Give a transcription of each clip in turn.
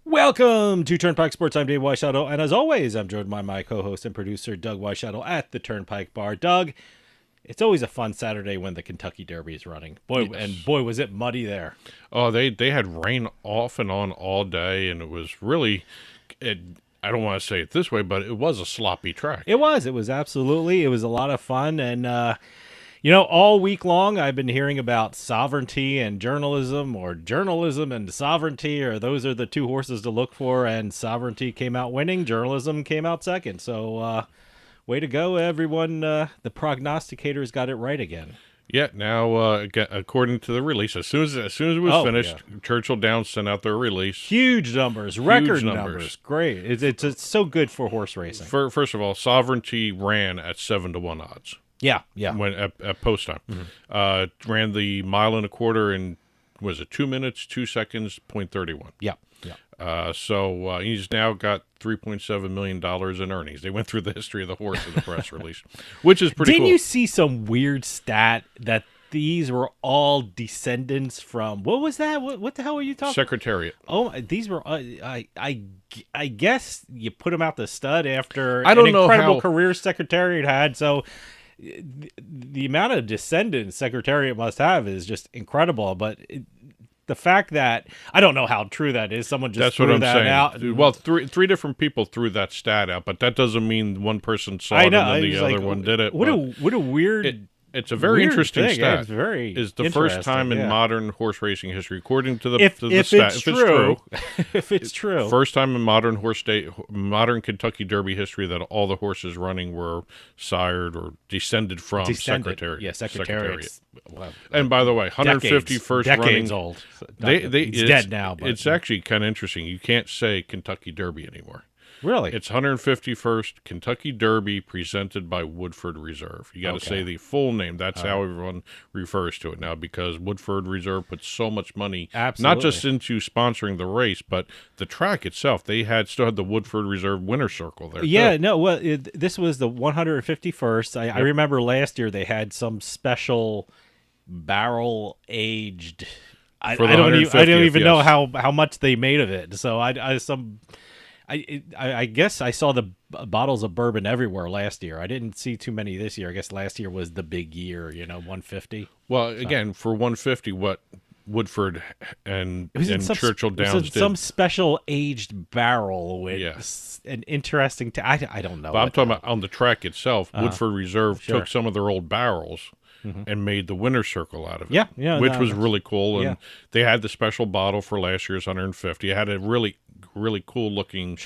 Welcome to Turnpike Sports. I'm Dave Weischadle, and as always, I'm joined by my co-host and producer, Doug Weischadle, at the Turnpike Bar. Doug, it's always a fun Saturday when the Kentucky Derby is running. Boy, yes. And boy, was it muddy there. Oh, they had rain off and on all day, and it was really, I don't want to say it this way, but it was a sloppy track. It was absolutely. It was a lot of fun, and all week long, I've been hearing about sovereignty and journalism, or journalism and sovereignty, or those are the two horses to look for, and sovereignty came out winning, journalism came out second. So, way to go, everyone. The prognosticators got it right again. Yeah, now, according to the release, as soon as it was finished, yeah. Churchill Downs sent out their release. Huge numbers, record numbers. Great. It's so good for horse racing. First of all, Sovereignty ran at 7-1 odds. Yeah. When at post time, ran the 1.25 miles in, was it 2 minutes, 2 seconds, 0.31. Yeah. So he's now got $3.7 million in earnings. They went through the history of the horse in the press release, which is pretty cool. Didn't you see some weird stat that these were all descendants from, what was that? What the hell were you talking? Secretariat. Oh, these were, I guess you put them out the stud after an incredible career Secretariat had. So the amount of descendants Secretariat must have is just incredible. But the fact that, I don't know how true that is. Someone just threw that out. Well, three different people threw that stat out, but that doesn't mean one person saw it and then the other one did it. What a weird... It's a very interesting thing. stat. It's very It's the first time in modern horse racing history, according to the stat. If it's true. First time in modern Kentucky Derby history that all the horses running were sired or descended from Secretariat. Yeah, Secretariat. Well, and by the way, 151st decades running. Old. It's dead now. But it's actually kind of interesting. You can't say Kentucky Derby anymore. Really? It's 151st Kentucky Derby presented by Woodford Reserve. You got to say the full name. That's how everyone refers to it now, because Woodford Reserve puts so much money, not just into sponsoring the race, but the track itself. They still had the Woodford Reserve winner circle there. Yeah, too. no, well, this was the 151st. I remember last year they had some special barrel aged. I don't even know how much they made of it. So I guess I saw the bottles of bourbon everywhere last year. I didn't see too many this year. I guess last year was the big year, 150. Well, again, for 150, what Woodford and Churchill Downs did. Some special aged barrel with an interesting... I don't know. But I'm talking about on the track itself. Woodford Reserve took some of their old barrels and made the winner circle out of it. Yeah, which was really cool. And they had the special bottle for last year's 150. It had a really cool looking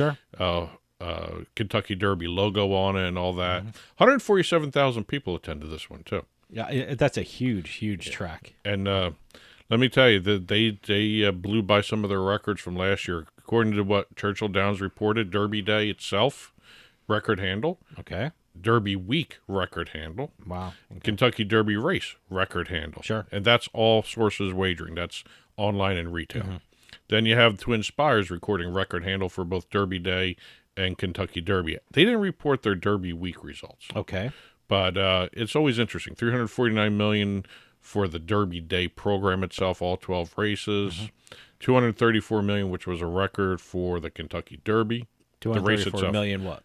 Kentucky Derby logo on it and all that. 147,000 people attended this one too. Yeah, that's a huge track. And let me tell you that they blew by some of their records from last year. According to what Churchill Downs reported, Derby Day itself, record handle. Okay. Derby Week, record handle. Wow. Okay. Kentucky Derby Race, record handle. Sure. And that's all sources wagering. That's online and retail. Then you have Twin Spires recording record handle for both Derby Day and Kentucky Derby. They didn't report their Derby Week results. Okay. But it's always interesting. $349 million for the Derby Day program itself, all 12 races. $234 million, which was a record for the Kentucky Derby. $234 million what?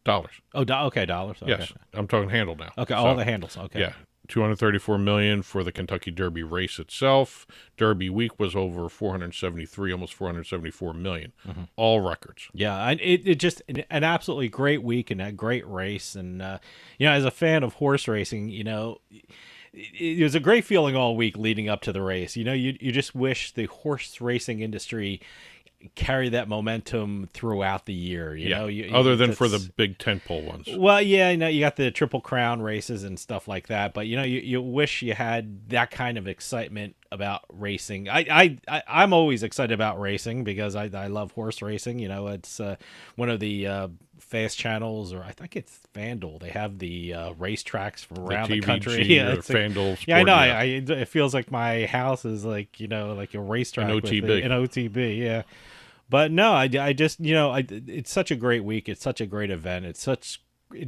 Dollars. Oh, okay, dollars. Okay. Yes, I'm talking handle now. Okay, all the handles. Okay. Yeah. $234 million for the Kentucky Derby race itself. Derby week was over 473, almost 474 million. All records. Yeah, it just an absolutely great week and a great race. And as a fan of horse racing, it was a great feeling all week leading up to the race. You just wish the horse racing industry carry that momentum throughout the year. You know, other than for the big tentpole ones. Well, yeah, you got the Triple Crown races and stuff like that, but you wish you had that kind of excitement about racing. I'm always excited about racing because I love horse racing. It's one of the fast channels, or I think it's FanDuel. They have the racetracks from around the country. Yeah, it's FanDuel. Sport, I know. It feels like my house is like like a racetrack. An OTB. An OTB, yeah. But no, I just it's such a great week. It's such a great event. It's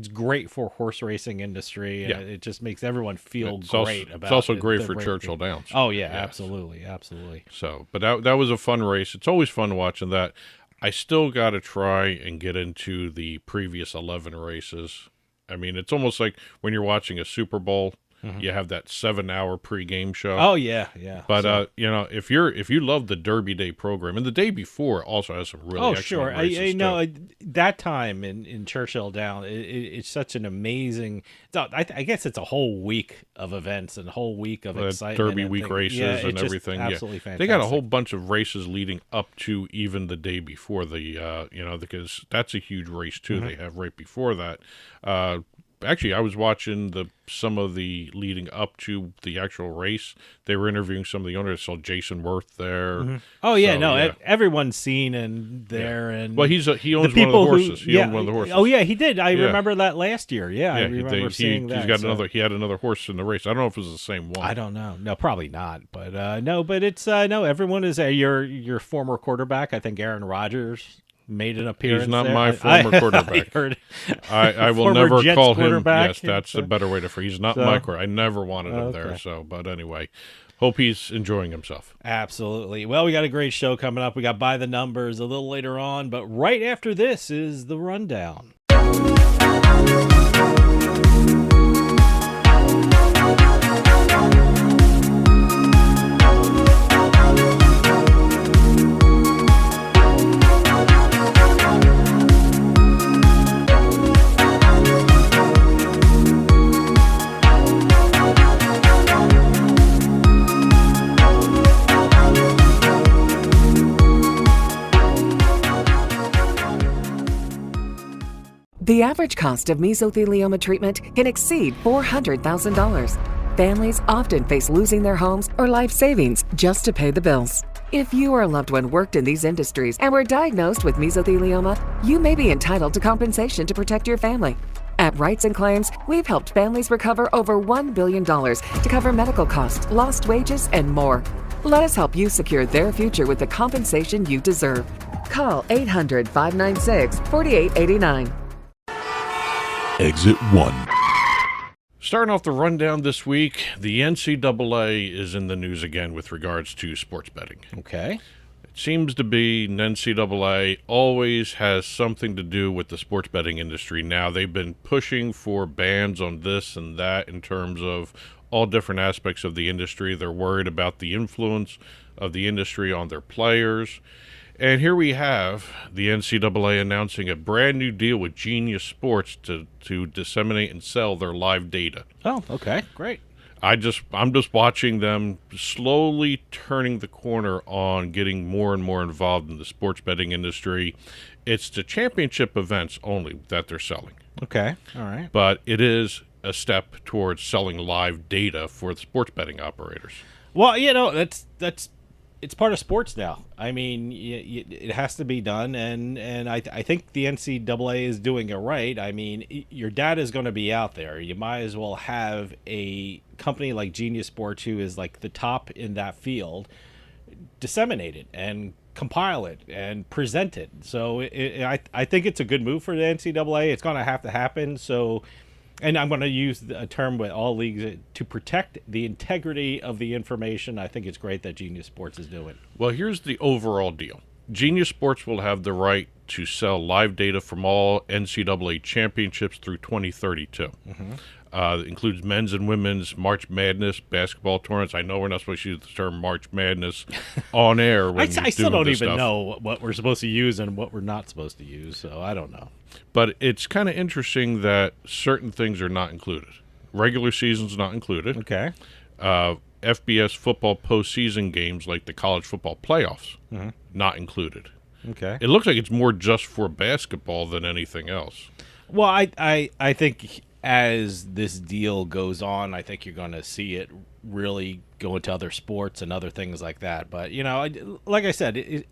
great for horse racing industry. And it just makes everyone feel great about it. It's also great for Churchill Downs. Oh yeah, absolutely. So, but that was a fun race. It's always fun watching that. I still got to try and get into the previous 11 races. I mean, it's almost like when you're watching a Super Bowl. You have that 7-hour pregame show. Oh yeah. But if you love the Derby Day program, and the day before also has some really excellent races. That time in Churchill Down, it's such an amazing. I guess it's a whole week of events and a whole week of excitement. Derby week races and everything. Absolutely fantastic. They got a whole bunch of races leading up to even the day before the because that's a huge race too. They have right before that. Actually, I was watching some of the leading up to the actual race. They were interviewing some of the owners. I saw Jason Worth there. Oh yeah, everyone's seen and there. And well, he owns one of the horses. He owned one of the horses. Oh yeah, he did. I remember that last year. Yeah, I remember seeing that. He had another horse in the race. I don't know if it was the same one. I don't know. No, probably not. But but it's everyone is your former quarterback. I think Aaron Rodgers made an appearance. He's not there. my former quarterback. I will never Jets call him. Quarterback. Yes, that's a better way to phrase. He's not my quarterback. I never wanted him there. So, but anyway, hope he's enjoying himself. Absolutely. Well, we got a great show coming up. We got By the Numbers a little later on, but right after this is the rundown. The average cost of mesothelioma treatment can exceed $400,000. Families often face losing their homes or life savings just to pay the bills. If you or a loved one worked in these industries and were diagnosed with mesothelioma, you may be entitled to compensation to protect your family. At Rights and Claims, we've helped families recover over $1 billion to cover medical costs, lost wages, and more. Let us help you secure their future with the compensation you deserve. Call 800-596-4889. Exit 1. Starting off the rundown this week, the NCAA is in the news again with regards to sports betting. Okay. It seems to be NCAA always has something to do with the sports betting industry now. They've been pushing for bans on this and that in terms of all different aspects of the industry. They're worried about the influence of the industry on their players. And here we have the NCAA announcing a brand new deal with Genius Sports to disseminate and sell their live data. Oh, okay, great. I'm just watching them slowly turning the corner on getting more and more involved in the sports betting industry. It's the championship events only that they're selling. Okay, all right. But it is a step towards selling live data for the sports betting operators. Well, that's it's part of sports now. I mean, it has to be done, and I think the NCAA is doing it right. I mean, your data is going to be out there. You might as well have a company like Genius Sports, who is like the top in that field, disseminate it and compile it and present it. So I think it's a good move for the NCAA. It's going to have to happen. So. And I'm going to use a term with all leagues to protect the integrity of the information. I think it's great that Genius Sports is doing. Well, here's the overall deal. Genius Sports will have the right to sell live data from all NCAA championships through 2032. Mm-hmm. It includes men's and women's March Madness basketball tournaments. I know we're not supposed to use the term March Madness on air. When I still don't even know what we're supposed to use and what we're not supposed to use, so I don't know. But it's kind of interesting that certain things are not included. Regular season's not included. Okay. FBS football postseason games like the college football playoffs, not included. Okay. It looks like it's more just for basketball than anything else. Well, I think as this deal goes on, I think you're going to see it really go into other sports and other things like that. But, like I said,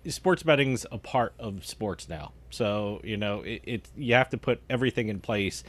sports betting's a part of sports now. So, you have to put everything in place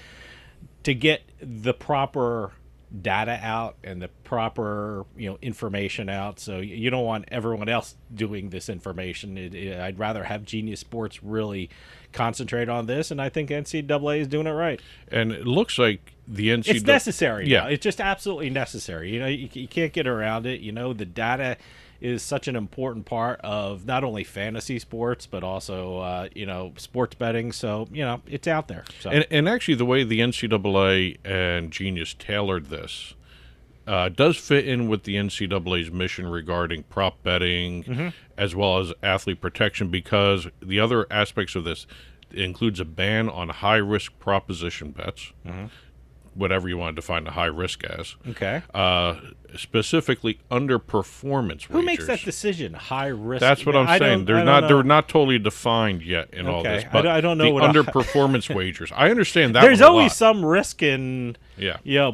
to get the proper data out and the proper information out. So you don't want everyone else doing this information. I'd rather have Genius Sports really concentrate on this, and I think NCAA is doing it right. And it looks like the NCAA, it's necessary. Yeah, it's just absolutely necessary. You can't get around it. The data is such an important part of not only fantasy sports but also sports betting. So it's out there. So. And actually, the way the NCAA and Genius tailored this does fit in with the NCAA's mission regarding prop betting as well as athlete protection, because the other aspects of this includes a ban on high risk proposition bets. Whatever you want to define the high risk as. Okay. Specifically underperformance wagers. Who makes that decision? High risk. That's what I'm saying. They're not totally defined yet in all this. But I don't know the what underperformance wagers. I understand that. There's one a always lot. some risk in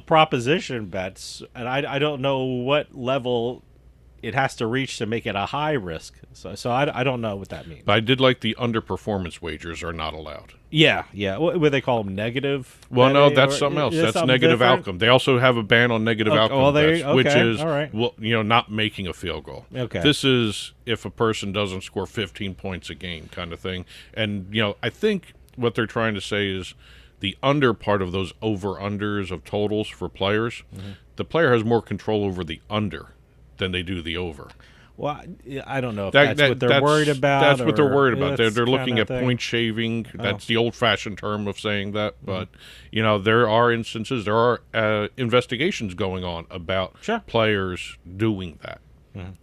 proposition bets, and I don't know what level it has to reach to make it a high risk. So I don't know what that means. But I did like the underperformance wagers are not allowed. Yeah. What they call them, negative? Well, no, that's something else. That's something negative different? outcome. They also have a ban on negative outcome bets, which is all right. not making a field goal. Okay. This is if a person doesn't score 15 points a game kind of thing. And, I think what they're trying to say is the under part of those over-unders of totals for players, the player has more control over the under than they do the over. Well, I don't know if that's what they're worried about. That's what they're worried about. They're looking at thing. point shaving. That's the old-fashioned term of saying that. But, there are instances, there are investigations going on about players doing that.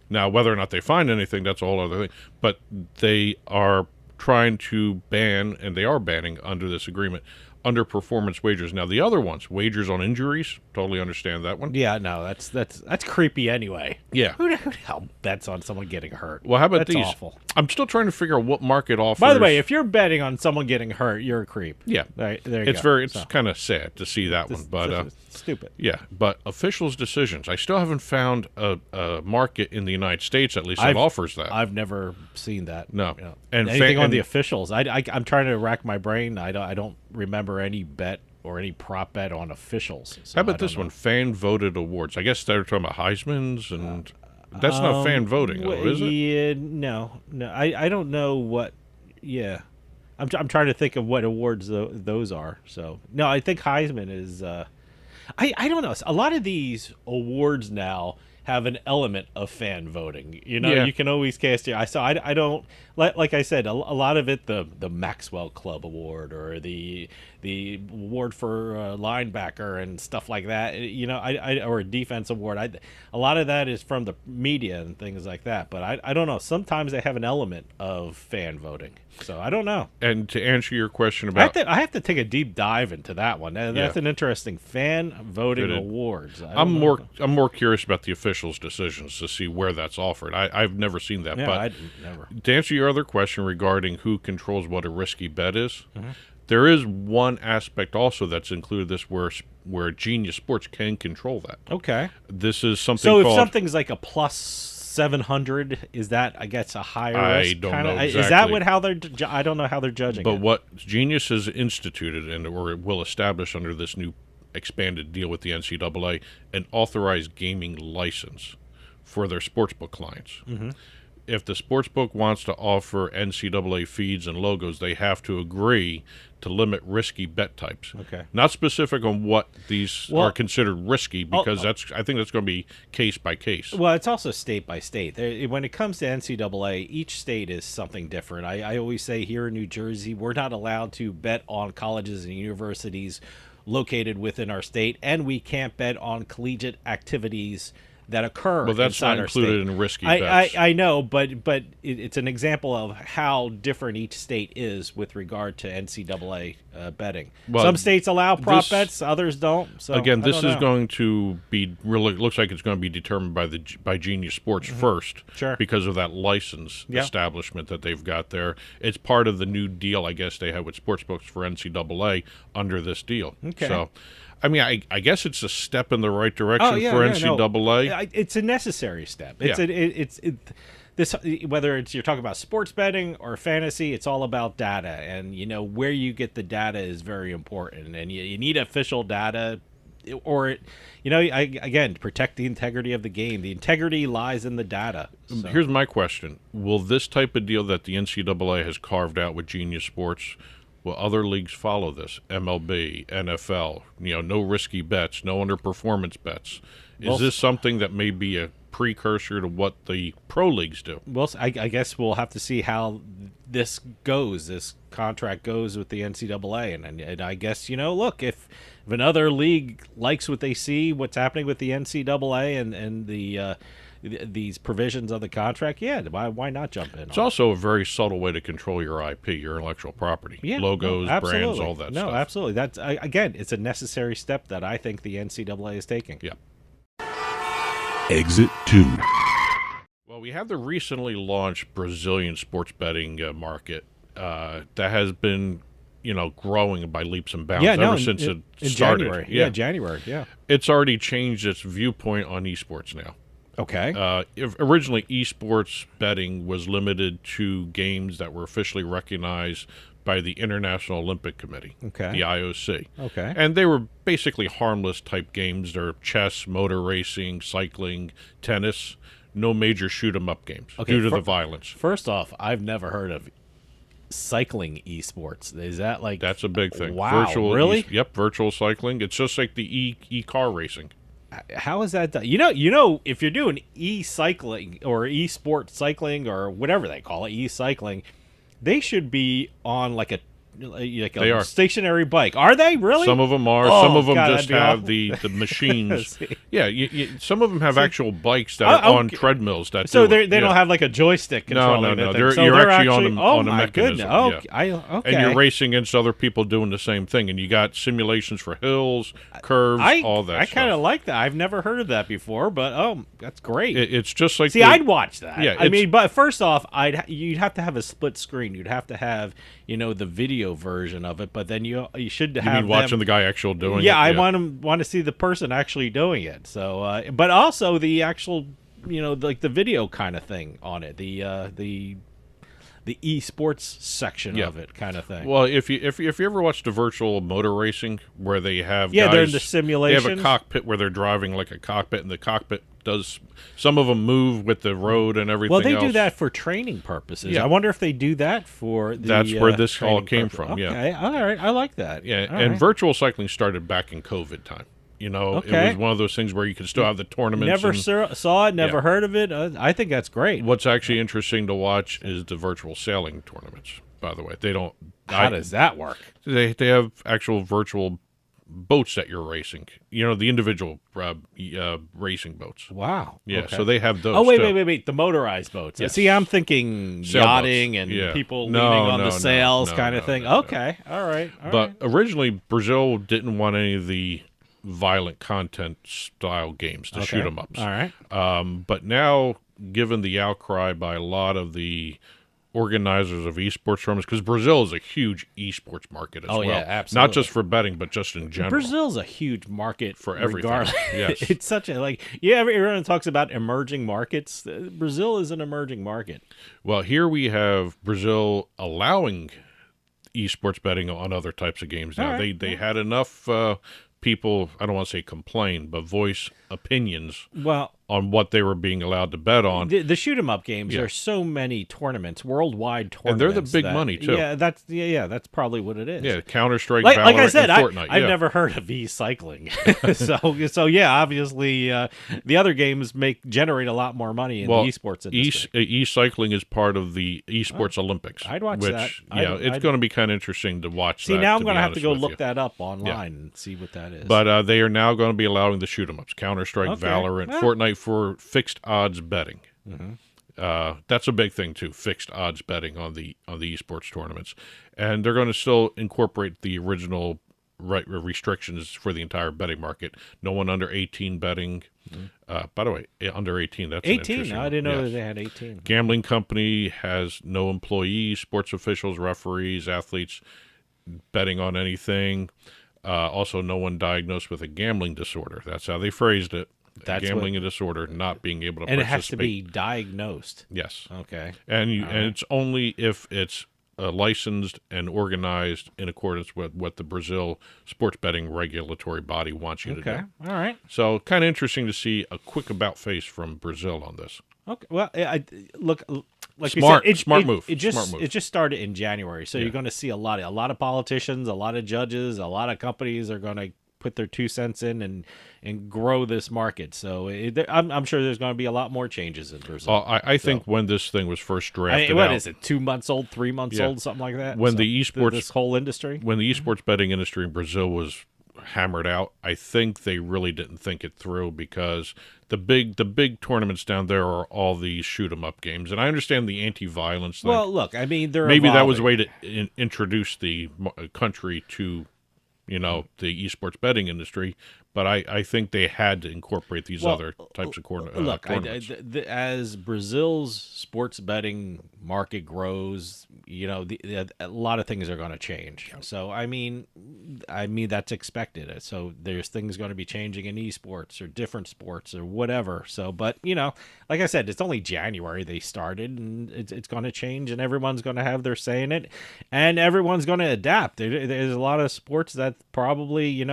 Now, whether or not they find anything, that's a whole other thing. But they are trying to ban, and they are banning under this agreement, underperformance wagers. Now, the other ones, wagers on injuries, totally understand that one. Yeah, no, that's creepy anyway. Yeah. Who the hell bets on someone getting hurt? Well, how about that's these? Awful. I'm still trying to figure out what market offers. By the way, if you're betting on someone getting hurt, you're a creep. Yeah. There you go. It's kind of sad to see that one, but stupid. Yeah, but officials' decisions. I still haven't found a market in the United States, at least, that offers that. I've never seen that. No. And anything on the officials. I'm trying to rack my brain. I don't remember any bet or any prop bet on officials. So how about this one? Fan voted awards. I guess they're talking about Heisman's, and that's not fan voting, though, is it? Yeah, no. I don't know what. Yeah, I'm trying to think of what awards those are. So no, I think Heisman is. I don't know. A lot of these awards now have an element of fan voting. You can always cast your. I don't like I said. A lot of it, the Maxwell Club Award or the award for linebacker and stuff like that. Or a defense award. A lot of that is from the media and things like that. But I don't know. Sometimes they have an element of fan voting. So I don't know. And to answer your question about, I have to take a deep dive into that one. That's an interesting fan voting awards. I'm more curious about the officials' decisions to see where that's offered. I've never seen that. Yeah, but I never. To answer your other question regarding who controls what a risky bet is, there is one aspect also that's included this where Genius Sports can control that. Okay. This is something. So if called, something's like a plus 700, is that I guess a higher risk? I don't know exactly. Is that how they're? I don't know how they're judging. But it. what Genius has instituted or will establish under this new expanded deal with the NCAA, an authorized gaming license for their sportsbook clients. If the sportsbook wants to offer NCAA feeds and logos, they have to agree to limit risky bet types. Okay. Not specific on what these are considered risky, because I think that's going to be case by case. Well, it's also state by state. When it comes to NCAA, each state is something different. I always say here in New Jersey, we're not allowed to bet on colleges and universities located within our state, and we can't bet on collegiate activities that occur. Well, that's not included in risky bets. I know, but it's an example of how different each state is with regard to NCAA betting. Well, some states allow prop bets, others don't. So again, this is going to be really looks like it's going to be determined by Genius Sports first, because of that license establishment that they've got there. It's part of the new deal, I guess, they have with sportsbooks for NCAA under this deal. Okay. So, I mean, I guess it's a step in the right direction for NCAA. No. It's a necessary step. This, whether it's you're talking about sports betting or fantasy, it's all about data, and where you get the data is very important, and you need official data, or again, protect the integrity of the game. The integrity lies in the data. So. Here's my question: will this type of deal that the NCAA has carved out with Genius Sports? Will other leagues follow this? MLB, NFL, no risky bets, no underperformance bets. Is this something that may be a precursor to what the pro leagues do? Well, I guess we'll have to see how this goes. This contract goes with the NCAA, and I guess look, if another league likes what they see, what's happening with the NCAA and these provisions of the contract, why not jump in? It's also a very subtle way to control your IP, your intellectual property, logos, brands, all that stuff. No, absolutely. That's again, it's a necessary step that I think the NCAA is taking. Yeah. Exit 2. Well, we have the recently launched Brazilian sports betting market that has been, growing by leaps and bounds ever since it started. January. January. Yeah. It's already changed its viewpoint on esports now. Okay. Originally, esports betting was limited to games that were officially recognized by the International Olympic Committee, the IOC. Okay. And they were basically harmless type games. They're chess, motor racing, cycling, tennis, no major shoot-'em-up games due to the violence. First off, I've never heard of cycling esports. Is that like... That's a big thing. Wow, really? Yep, virtual cycling. It's just like the e-car racing. How is that done? If you're doing e-cycling or e-sport cycling or whatever they call it, e-cycling, they should be on like a stationary bike. Are they really? Some of them are. Some of them just have the machines. Yeah, some of them have actual bikes that are on treadmills. They don't have like a joystick controlling No. You're actually on a mechanism. Okay. And you're racing against other people doing the same thing. And you got simulations for hills, curves, all that stuff. I kind of like that. I've never heard of that before, but that's great. It's just like... I'd watch that. Yeah, I mean, but first off, you'd have to have a split screen. You'd have to have, the video version of it, but then you should have... You mean watching the guy actually doing it? Yeah, I want to see the person actually doing it. So, but also the actual, like the video kind of thing on it, the esports section of it kind of thing. Well, if you ever watched the virtual motor racing where they have they're in the simulation. They have a cockpit where they're driving like a cockpit, and the cockpit does... Some of them move with the road and everything else. Well, they do that for training purposes. Yeah. I wonder if they do that for the... That's where this all came from, Okay, all right. I like that. Yeah, and virtual cycling started back in COVID time. It was one of those things where you could still have the tournaments. Never saw it, never heard of it. I think that's great. What's actually interesting to watch is the virtual sailing tournaments, by the way. They don't... How does that work? They have actual virtual boats that you're racing. The individual racing boats. Wow. Yeah, so they have those. Oh, wait. The motorized boats. Yes. See, I'm thinking yachting and people leaning on the sails kind of thing. Okay. All right. But originally, Brazil didn't want any of the violent content style games to shoot 'em ups. All right. But now, given the outcry by a lot of the organizers of esports tournaments, because Brazil is a huge esports market as well. Yeah, absolutely. Not just for betting, but just in general. Brazil's a huge market for everything. Regardless. Yes. It's such a everyone talks about emerging markets. Brazil is an emerging market. Well, here we have Brazil allowing esports betting on other types of games now. Right. They had enough people, I don't want to say complain, but voice opinions on what they were being allowed to bet on. The shoot 'em up games, there's so many tournaments, worldwide tournaments. And they're the big money too. Yeah, that's probably what it is. Yeah, Counter-Strike, like Valorant, I said, and Fortnite. I've never heard of e-cycling. so yeah, obviously the other games generate a lot more money in the esports industry. E-cycling is part of the esports Olympics. I'd watch that. It's going to be kind of interesting to watch. See, now I'm going to have to go look that up online and see what that is. But they are now going to be allowing the shoot 'em ups: Counter-Strike, Valorant, Fortnite. for fixed odds betting. That's a big thing too. Fixed odds betting on the esports tournaments, and they're going to still incorporate the original restrictions for the entire betting market. No one under 18 betting. By the way, under 18. That's 18. I didn't know that they had 18. Gambling company has no employees, sports officials, referees, athletes betting on anything. Also, no one diagnosed with a gambling disorder. That's how they phrased it. That's gambling disorder, not being able to and participate. it has to be diagnosed. Yes. Okay. And it's only if it's licensed and organized in accordance with what the Brazil sports betting regulatory body wants you to do. Okay. All right. So kind of interesting to see a quick about face from Brazil on this. Okay. Well, look, like smart, you said, smart move. It just started in January, so you're going to see a lot of politicians, a lot of judges, a lot of companies are going to put their 2 cents in and grow this market. So I'm sure there's going to be a lot more changes in Brazil. I think when this thing was first drafted, what is it? 2 months old, 3 months old, something like that. When the esports, this whole industry, when the esports betting industry in Brazil was hammered out, I think they really didn't think it through, because the big tournaments down there are all these shoot 'em up games, and I understand the anti-violence thing. Well, look, I mean, maybe that was a way to introduce the country to the esports betting industry, but I think they had to incorporate these other types of tournaments. As Brazil's sports betting market grows, a lot of things are going to change. So I mean that's expected. So there's things going to be changing in esports or different sports or whatever. So, but like I said, it's only January they started, and it's going to change, and everyone's going to have their say in it, and everyone's going to adapt. There's a lot of sports that probably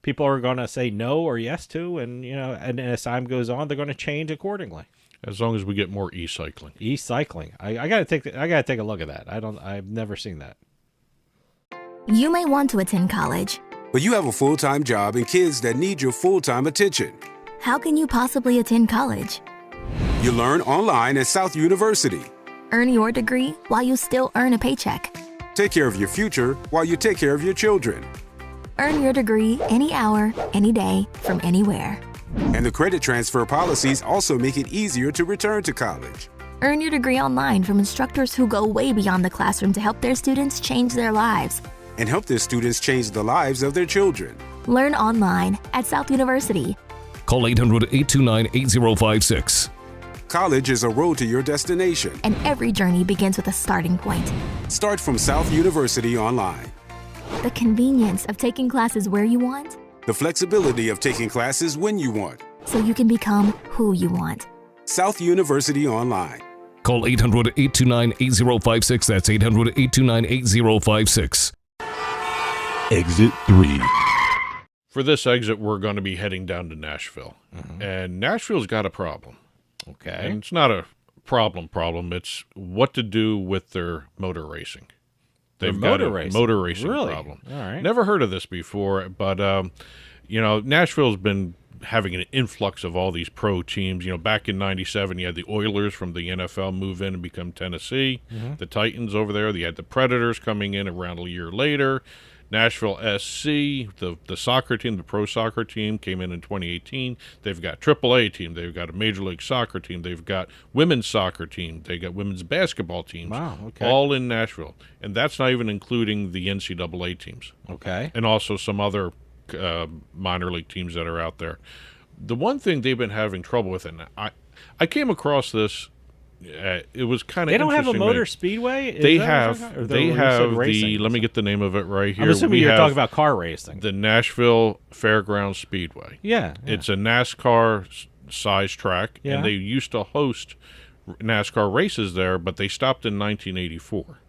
people are going to say no or yes to, and and as time goes on, they're going to change accordingly. As long as we get more e-cycling. E-cycling, I gotta take a look at that. I've never seen that. You may want to attend college, but you have a full-time job and kids that need your full-time attention. How can you possibly attend college? You learn online at South University. Earn your degree while you still earn a paycheck. Take care of your future while you take care of your children. Earn your degree any hour, any day, from anywhere. And the credit transfer policies also make it easier to return to college. Earn your degree online from instructors who go way beyond the classroom to help their students change their lives. And help their students change the lives of their children. Learn online at South University. Call 800-829-8056. College is a road to your destination. And every journey begins with a starting point. Start from South University online. The convenience of taking classes where you want. The flexibility of taking classes when you want. So you can become who you want. South University Online. Call 800-829-8056. That's 800-829-8056. Exit 3. For this exit, we're going to be heading down to Nashville. And Nashville's got a problem. Okay. And it's not a problem. It's what to do with their motor racing. They've got a motor racing problem. All right. Never heard of this before, but Nashville's been having an influx of all these pro teams. Back in '97, you had the Oilers from the NFL move in and become Tennessee. The Titans over there. You had the Predators coming in around a year later. Nashville SC, the soccer team, the pro soccer team, came in 2018. They've got AAA team. They've got a Major League Soccer team. They've got women's soccer team. They got women's basketball teams. Wow, okay. All in Nashville. And that's not even including the NCAA teams. Okay. And also some other minor league teams that are out there. The one thing they've been having trouble with, and I came across this, it was kind of They don't have a interesting. motor speedway? They have racing? let me get the name of it right here. I'm assuming you're talking about car racing. The Nashville Fairgrounds Speedway. Yeah. It's a NASCAR size track, Yeah. and they used to host NASCAR races there, but they stopped in 1984.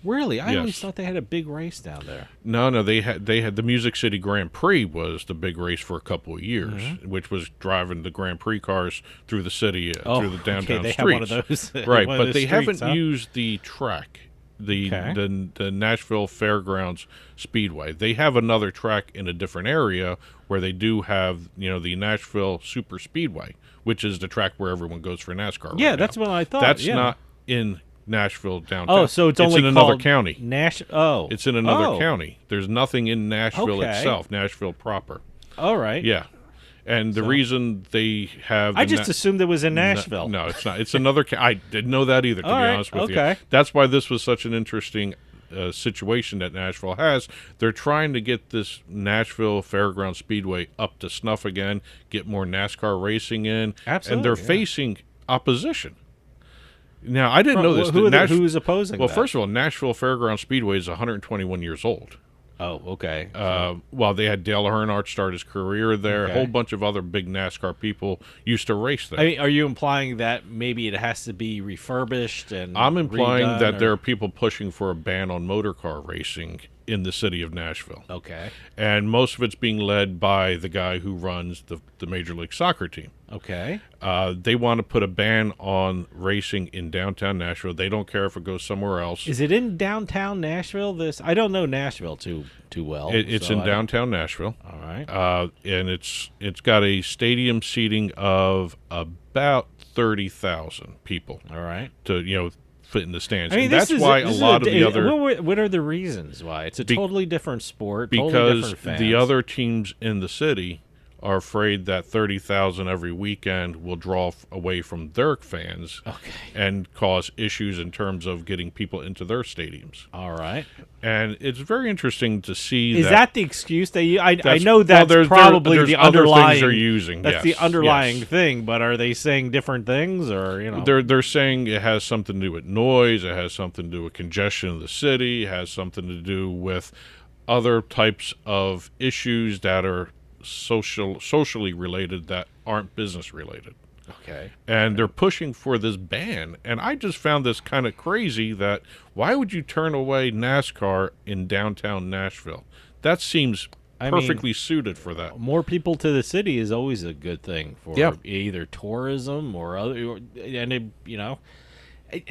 Really? I always Yes. thought they had a big race down there. No, they had the Music City Grand Prix was the big race for a couple of years, which was driving the Grand Prix cars through the city, through the downtown they streets. have one of those. Right, one of but those they streets, haven't used the track, the Nashville Fairgrounds Speedway. They have another track in a different area where they do have, the Nashville Super Speedway, which is the track where everyone goes for NASCAR. Yeah, right that's now. what I thought. That's yeah. not in Nashville downtown. Oh, so it's only in another called county. It's in another county. There's nothing in Nashville itself, Nashville proper. All right. Yeah. And the reason they have... I just assumed it was in Nashville. No, it's not. It's another... I didn't know that either, to be honest with you. That's why this was such an interesting situation that Nashville has. They're trying to get this Nashville Fairground Speedway up to snuff again, get more NASCAR racing in. Absolutely. And they're facing opposition. Now, I didn't know this. Who's opposing Well, that? first of all, Nashville Fairground Speedway is 121 years old. Oh, okay. Well, they had Dale Earnhardt start his career there. Okay. A whole bunch of other big NASCAR people used to race there. I mean, are you implying that maybe it has to be refurbished and I'm implying redone, that there are people pushing for a ban on motor car racing in the city of Nashville. Okay. And most of it's being led by the guy who runs the Major League Soccer team. Okay. They want to put a ban on racing in downtown Nashville. They don't care if it goes somewhere else. Is it in downtown Nashville? I don't know Nashville too well. It's in downtown Nashville. All right. And it's got a stadium seating of about 30,000 people. All right. To fit in the stands. I mean, and that's why a lot of the other... What are the reasons why? It's a totally different sport, because totally different fans. The other teams in the city are afraid that 30,000 every weekend will draw away from their fans and cause issues in terms of getting people into their stadiums. All right. And it's very interesting to see Is that the excuse they use? I know that's probably the underlying... Other things they're using, That's the underlying thing, but are they saying different things? Or They're saying it has something to do with noise, it has something to do with congestion of the city, it has something to do with other types of issues that are socially related that aren't business related. Okay. And they're pushing for this ban. And I just found this kind of crazy that why would you turn away NASCAR in downtown Nashville? That seems perfectly suited for that. More people to the city is always a good thing for either tourism or other. And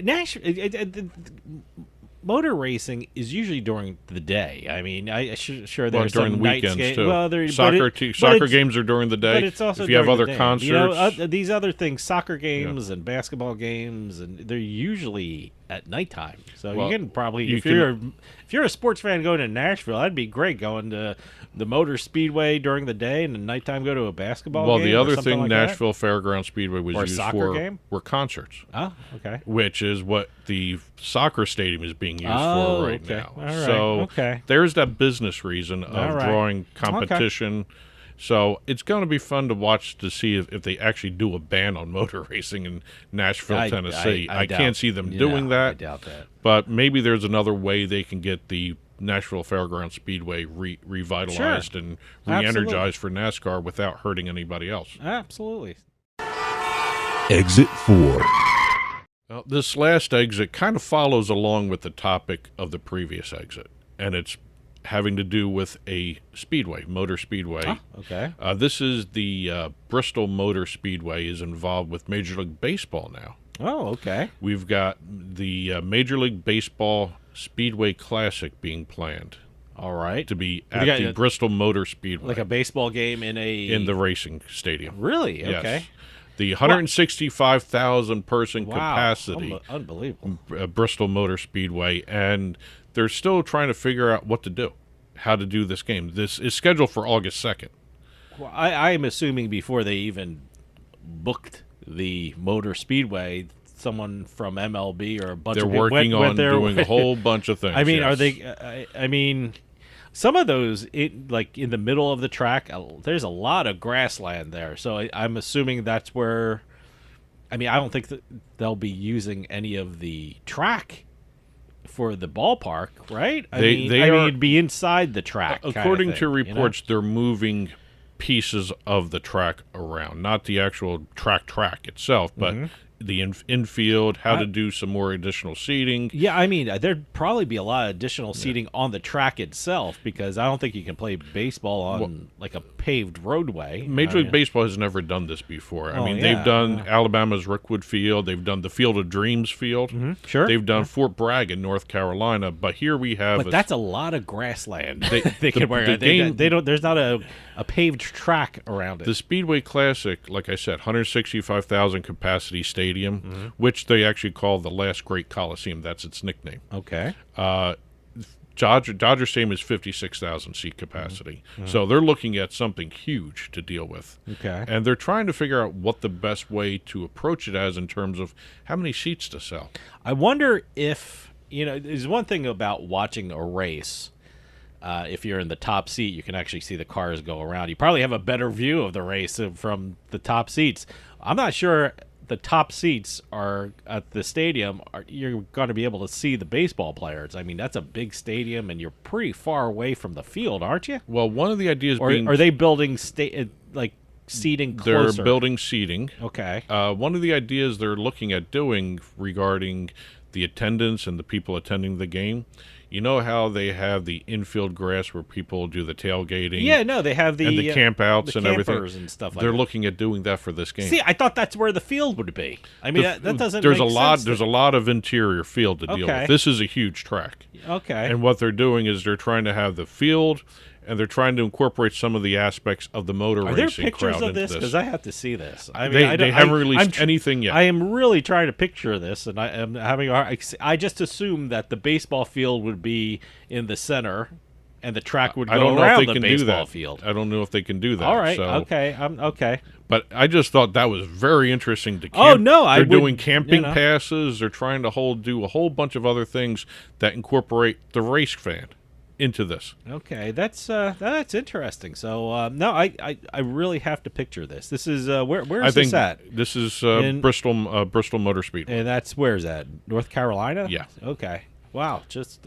Nashville. Motor racing is usually during the day. I mean, sure there's during some the weekends nights too. Well, soccer games are during the day. But it's also if you have during other the day. concerts, these other things, soccer games and basketball games, and they're usually at nighttime. So you can probably if you're a sports fan going to Nashville, that'd be great going to the Motor Speedway during the day and at nighttime go to a basketball game. Well, the other or thing like Nashville Fairground Speedway was or used soccer for game? Were concerts. Oh, okay. Which is what the soccer stadium is being used for right now. All right. So there's that business reason of drawing competition. Okay. So it's going to be fun to watch to see if they actually do a ban on motor racing in Nashville, Tennessee. I can't see them doing that. I doubt that. But maybe there's another way they can get the Nashville Fairground Speedway revitalized and re-energized for NASCAR without hurting anybody else. Absolutely. Exit 4. Well, this last exit kind of follows along with the topic of the previous exit, and it's having to do with a speedway, motor speedway. Oh, okay. This is the Bristol Motor Speedway is involved with Major League Baseball now. Oh, okay. We've got the Major League Baseball Speedway Classic being planned. All right. To be at the Bristol Motor Speedway. Like a baseball game in the racing stadium. Really? Yes. Okay. The 165,000 person capacity unbelievable Bristol Motor Speedway, and they're still trying to figure out what to do, how to do this game. This is scheduled for August 2nd. Well, I'm assuming before they even booked the Motor Speedway, someone from MLB or a bunch of people working on doing a whole bunch of things. I mean, are they? I mean, some of those, like in the middle of the track, there's a lot of grassland there. So I'm assuming that's where. I mean, I don't think that they'll be using any of the track for the ballpark, right? I mean, it'd be inside the track. According to reports, they're moving pieces of the track around, not the actual track itself, but the infield, how to do some more additional seating. Yeah, I mean, there'd probably be a lot of additional seating on the track itself, because I don't think you can play baseball on like a paved roadway. Major League Baseball has never done this before. I mean, they've done Alabama's Rickwood Field, they've done the Field of Dreams Field, they've done Fort Bragg in North Carolina, but here we have. But that's a lot of grassland. They could wear. They don't. There's not a paved track around it. The Speedway Classic, like I said, 165,000 capacity stadium, which they actually call the last great Coliseum. That's its nickname. Okay. Dodger Stadium is 56,000 seat capacity. So they're looking at something huge to deal with. Okay. And they're trying to figure out what the best way to approach it as in terms of how many seats to sell. I wonder if, there's one thing about watching a race. If you're in the top seat, you can actually see the cars go around. You probably have a better view of the race from the top seats. I'm not sure the top seats are at the stadium. You're going to be able to see the baseball players. I mean, that's a big stadium, and you're pretty far away from the field, aren't you? Well, one of the ideas are they building seating closer? They're building seating. Okay. One of the ideas they're looking at doing regarding the attendance and the people attending the game, you know how they have the infield grass where people do the tailgating? Yeah, no, they have the campouts and everything. And stuff like They're that. looking at doing that for this game. See, I thought that's where the field would be. I mean, that doesn't there's make a lot sense. There's a lot of interior field to deal with. This is a huge track. Okay. And what they're doing is they're trying to have the field, and they're trying to incorporate some of the aspects of the motor Are there racing pictures crowd of into this? this. Because I have to see this. I mean, they haven't released anything yet. I am really trying to picture this, and I am having. I just assumed that the baseball field would be in the center, and the track would go around the baseball field. I don't know if they can do that. All right. So. Okay. Okay. But I just thought that was very interesting to camp. Oh, no, they're doing camping passes. They're trying to do a whole bunch of other things that incorporate the race fan into this. Okay, that's interesting. So no, I really have to picture this. This is where's this at? This is Bristol Motor Speedway. And where's that? North Carolina? Yeah. Okay. Wow. Just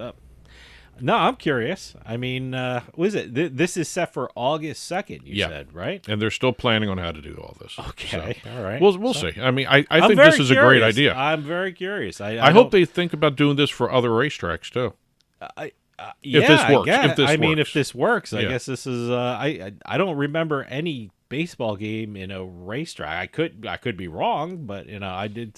no, I'm curious. I mean, what is it? This is set for August 2nd. You said, right? And they're still planning on how to do all this. Okay. So all right. We'll see. I mean, I think this is a great idea. I'm very curious. I hope they think about doing this for other racetracks too. If this works. If this works, I guess this is. I don't remember any baseball game in a racetrack. I could be wrong, but I'd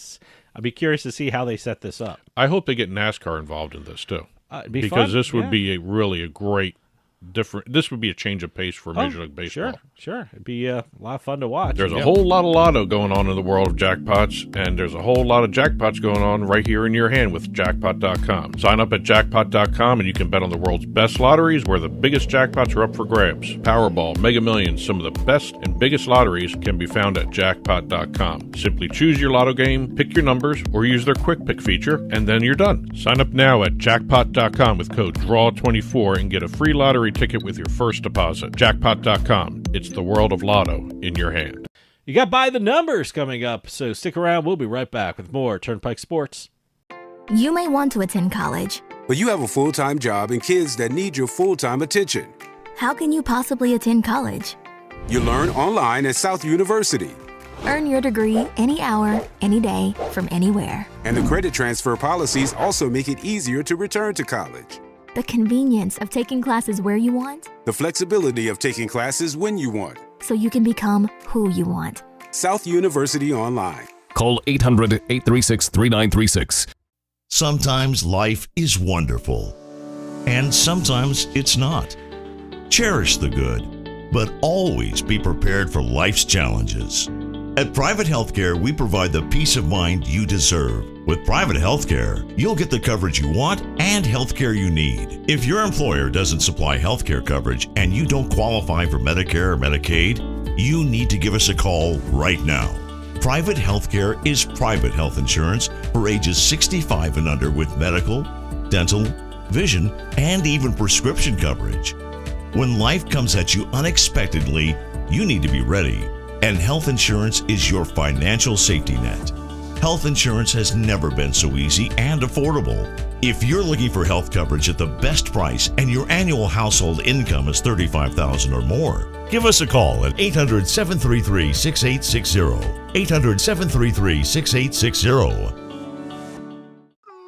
be curious to see how they set this up. I hope they get NASCAR involved in this too, be because fun. this would be a great. This would be a change of pace for Major League Baseball. Sure. It'd be a lot of fun to watch. There's a whole lot of lotto going on in the world of jackpots, and there's a whole lot of jackpots going on right here in your hand with jackpot.com. Sign up at jackpot.com and you can bet on the world's best lotteries where the biggest jackpots are up for grabs. Powerball, Mega Millions, some of the best and biggest lotteries can be found at jackpot.com. Simply choose your lotto game, pick your numbers, or use their quick pick feature, and then you're done. Sign up now at jackpot.com with code DRAW24 and get a free lottery ticket with your first deposit. Jackpot.com. It's the world of lotto in your hand. You got By the Numbers coming up, so stick around. We'll be right back with more Turnpike Sports. You may want to attend college. But you have a full-time job and kids that need your full-time attention. How can you possibly attend college? You learn online at South University. Earn your degree any hour, any day, from anywhere. And the credit transfer policies also make it easier to return to college. The convenience of taking classes where you want. The flexibility of taking classes when you want. So you can become who you want. South University Online. Call 800-836-3936. Sometimes life is wonderful, and sometimes it's not. Cherish the good, but always be prepared for life's challenges. At Private Healthcare, we provide the peace of mind you deserve. With Private Healthcare, you'll get the coverage you want and healthcare you need. If your employer doesn't supply healthcare coverage and you don't qualify for Medicare or Medicaid, you need to give us a call right now. Private Healthcare is private health insurance for ages 65 and under with medical, dental, vision, and even prescription coverage. When life comes at you unexpectedly, you need to be ready. And health insurance is your financial safety net. Health insurance has never been so easy and affordable. If you're looking for health coverage at the best price and your annual household income is $35,000 or more, give us a call at 800-733-6860. 800-733-6860.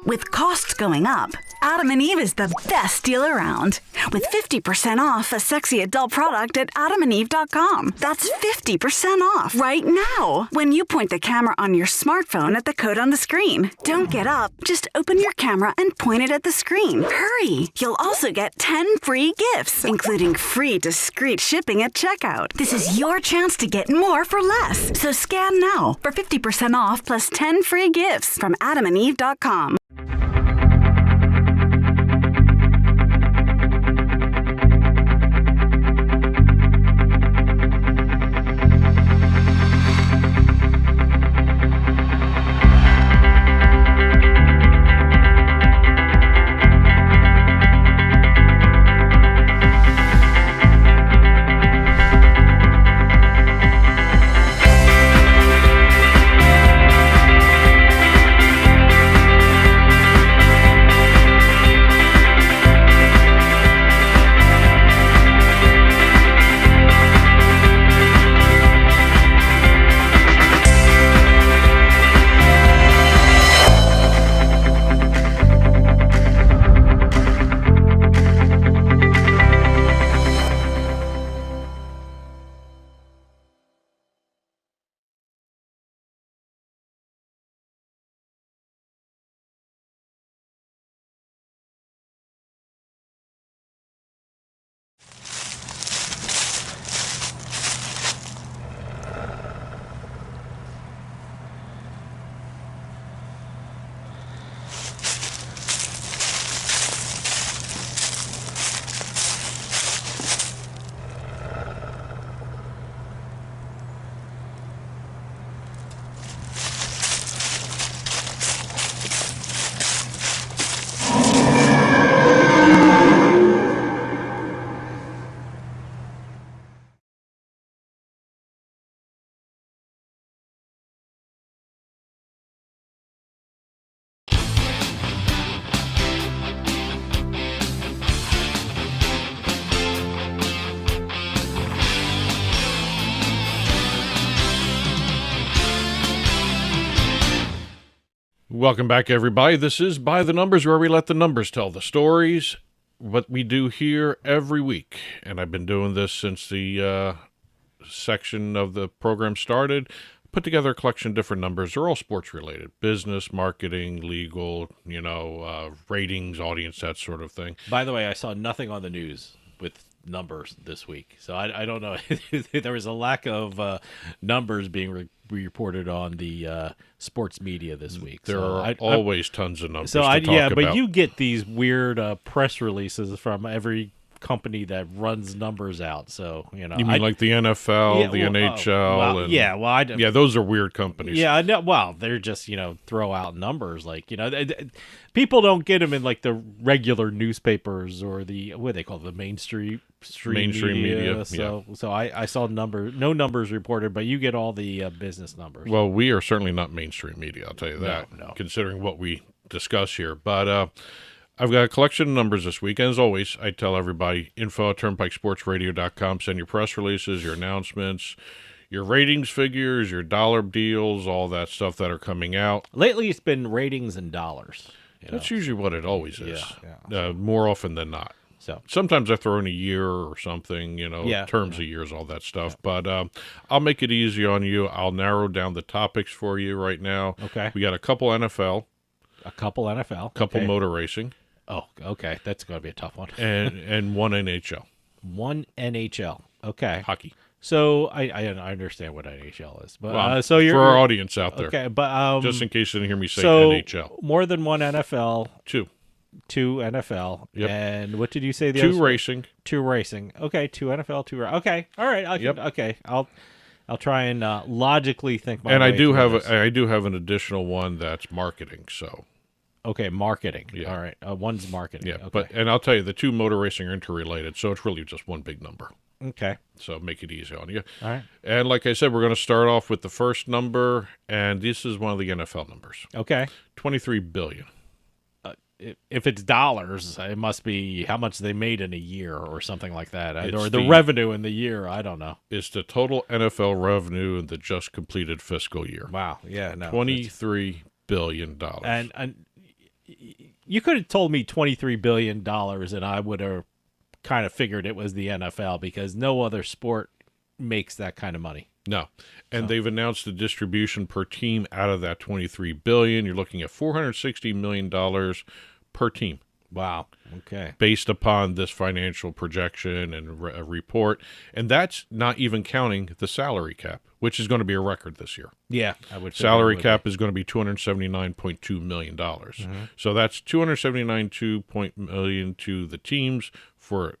With costs going up, Adam & Eve is the best deal around. With 50% off a sexy adult product at adamandeve.com. That's 50% off right now when you point the camera on your smartphone at the code on the screen. Don't get up. Just open your camera and point it at the screen. Hurry! You'll also get 10 free gifts, including free discreet shipping at checkout. This is your chance to get more for less. So scan now for 50% off plus 10 free gifts from adamandeve.com. Welcome back, everybody. This is By the Numbers, where we let the numbers tell the stories. What we do here every week, and I've been doing this since the section of the program started. Put together a collection of different numbers. They're all sports related: business, marketing, legal, ratings, audience, that sort of thing. By the way, I saw nothing on the news with numbers this week, so I don't know. There was a lack of numbers being reported on the sports media this week. There are always tons of numbers. So to talk about. But you get these weird press releases from every company that runs numbers out. So you mean like the NFL, the NHL, those are weird companies. Yeah, I know. Well, they're just throw out numbers like people don't get them in like the regular newspapers or the what they call the mainstream media. So I saw no numbers reported, but you get all the business numbers. Well, we are certainly not mainstream media. I'll tell you that. No. Considering what we discuss here, but. I've got a collection of numbers this week, and as always, I tell everybody, info@turnpikesportsradio.com. Send your press releases, your announcements, your ratings figures, your dollar deals, all that stuff that are coming out. Lately, it's been ratings and dollars. That's usually what it always is, yeah. More often than not. So sometimes I throw in a year or something, terms of years, all that stuff. Yeah. But I'll make it easy on you. I'll narrow down the topics for you right now. Okay. We got a couple NFL. Couple okay. Motor racing. Oh, okay. That's going to be a tough one. and one NHL. One NHL. Okay. Hockey. So I understand what NHL is, but well, so you're for our audience out there. Okay, but just in case you didn't hear me say NHL. More than one NFL. Two NFL. Yep. And what did you say? Two racing. Two racing. Okay. Two NFL. Okay. All right. Okay. I'll try and logically think. And I do have an additional one that's marketing. So. Okay, marketing. Yeah. All right. One's marketing. Yeah, okay. And I'll tell you, the two motor racing are interrelated, so it's really just one big number. Okay. So make it easy on you. All right. And like I said, we're going to start off with the first number, and this is one of the NFL numbers. Okay. $23 billion. If it's dollars, it must be how much they made in a year or something like that. Or the revenue in the year. I don't know. It's the total NFL revenue in the just completed fiscal year. Wow. Yeah. No. $23 billion. And you could have told me $23 billion, and I would have kind of figured it was the NFL because no other sport makes that kind of money. No. And they've announced the distribution per team out of that $23 billion. You're looking at $460 million per team. Wow. Okay. Based upon this financial projection and report. And that's not even counting the salary cap, which is going to be a record this year. Yeah, I would. Salary cap is going to be $279.2 million. Mm-hmm. So that's $279.2 million to the teams for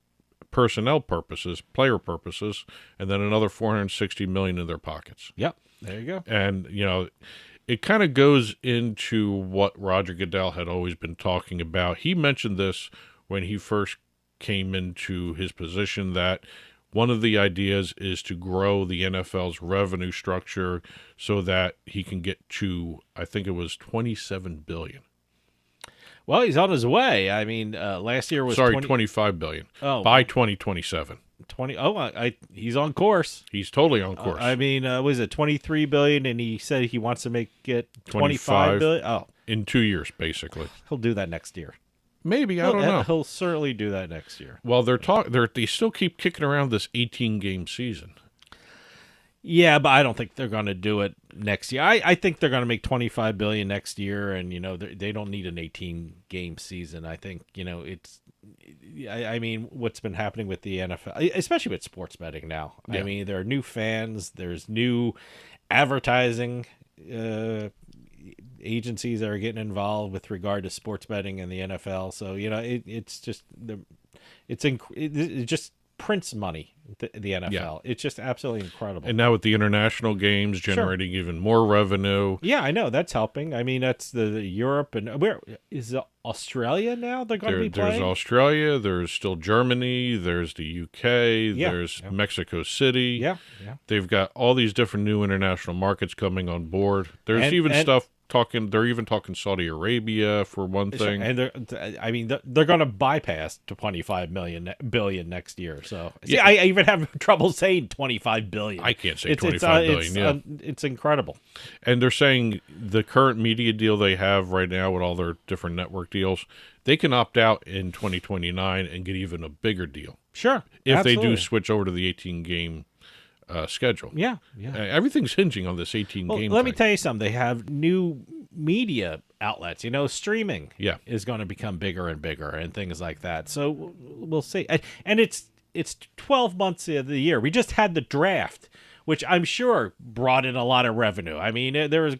personnel purposes, player purposes, and then another $460 million in their pockets. Yep. There you go. And, it kind of goes into what Roger Goodell had always been talking about. He mentioned this when he first came into his position, that one of the ideas is to grow the NFL's revenue structure so that he can get to, I think it was $27 billion. Well, he's on his way. I mean, last year was $25 billion by 2027. He's on course. He's totally on course. Was it $23 billion, and he said he wants to make it $25 billion? Oh, in 2 years, basically. He'll do that next year. Maybe, I don't know. He'll certainly do that next year. Well, they still keep kicking around this 18-game season. Yeah, but I don't think they're going to do it next year. I think they're going to make $25 billion next year, and they don't need an 18-game season. I think it's. I mean, what's been happening with the NFL, especially with sports betting now. Yeah. I mean, there are new fans. There's new advertising agencies that are getting involved with regard to sports betting in the NFL. So it just prints money. The NFL. Yeah. It's just absolutely incredible. And now with the international games generating even more revenue. Yeah, I know that's helping. I mean, that's the Europe, and where is Australia now? They're going to be playing. There's Australia. There's still Germany. There's the UK. Yeah. There's Mexico City. Yeah. They've got all these different new international markets coming on board. There's even stuff talking. They're even talking Saudi Arabia for one thing. And they're going to bypass $25 billion next year. So Yeah. I even have trouble saying $25 billion. I can't say $25 billion. It's incredible. And they're saying the current media deal they have right now with all their different network deals, they can opt out in 2029 and get even a bigger deal. Sure, if absolutely. they do switch over to the 18-game schedule. Yeah. Everything's hinging on this 18-game Let me tell you something. They have new media outlets. Streaming is going to become bigger and bigger and things like that. So we'll see. And it's 12 months of the year. We just had the draft, which I'm sure brought in a lot of revenue. I mean, there was